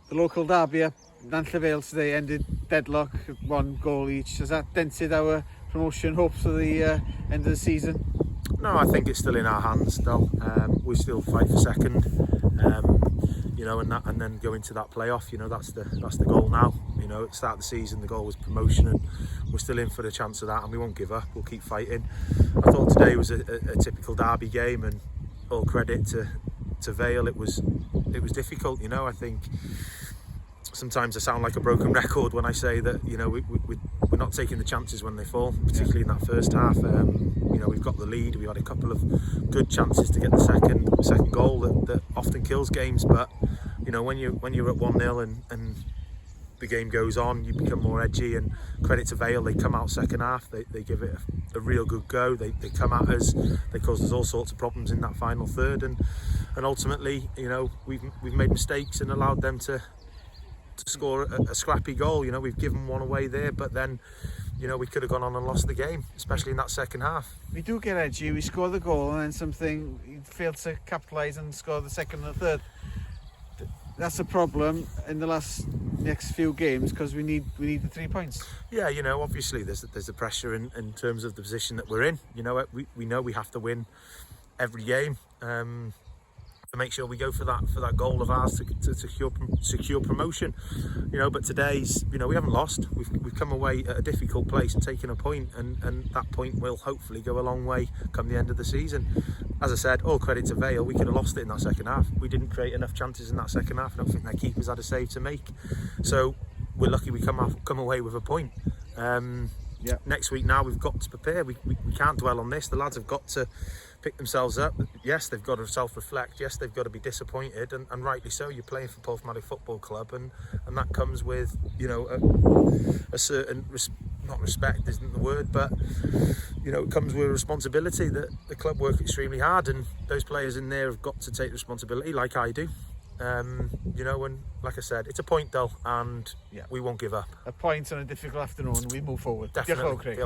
The local derby, Nantlle Vale today ended deadlock, 1 goal each. Has that dented our promotion hopes for the end of the season? No, I think it's still in our hands though. We still fight for second, and then go into that playoff. That's the goal now. At the start of the season, the goal was promotion, and we're still in for the chance of that, and we won't give up. We'll keep fighting. I thought today was a typical derby game, and all credit to Vale. It was difficult. I think sometimes I sound like a broken record when I say that we're not taking the chances when they fall, particularly in that first half. We've got the lead. We had a couple of good chances to get the second goal that often kills games. But when you're at 1-0 and the game goes on, you become more edgy. And credit to Vale, they come out second half. They give it a real good go. They come at us. They caused us all sorts of problems in that final third. And ultimately, we've made mistakes and allowed them to score a scrappy goal. We've given one away there, but then we could have gone on and lost the game, especially in that second half. We do get edgy, we score the goal and then something failed to capitalise and score the second and the third. That's a problem in the next few games, because we need the 3 points. Yeah, obviously there's the pressure in terms of the position that we're in. We know we have to win every game to make sure we go for that goal of ours to secure promotion. But today's, we haven't lost. We've come away at a difficult place and taken a point, and that point will hopefully go a long way come the end of the season. As I said, all credit to Vale. We could have lost it in that second half. We didn't create enough chances in that second half. I don't think their keepers had a save to make. So we're lucky we come away with a point. Next week now we've got to prepare. We can't dwell on this. The lads have got to pick themselves up. Yes, they've got to self-reflect. Yes, they've got to be disappointed, and rightly so. You're playing for Papirnyk Football Club, and that comes with a certain not respect isn't the word, but it comes with a responsibility that the club work extremely hard, and those players in there have got to take responsibility, like I do. And like I said, it's a point though, and we won't give up. A point on a difficult afternoon, we move forward. Definitely.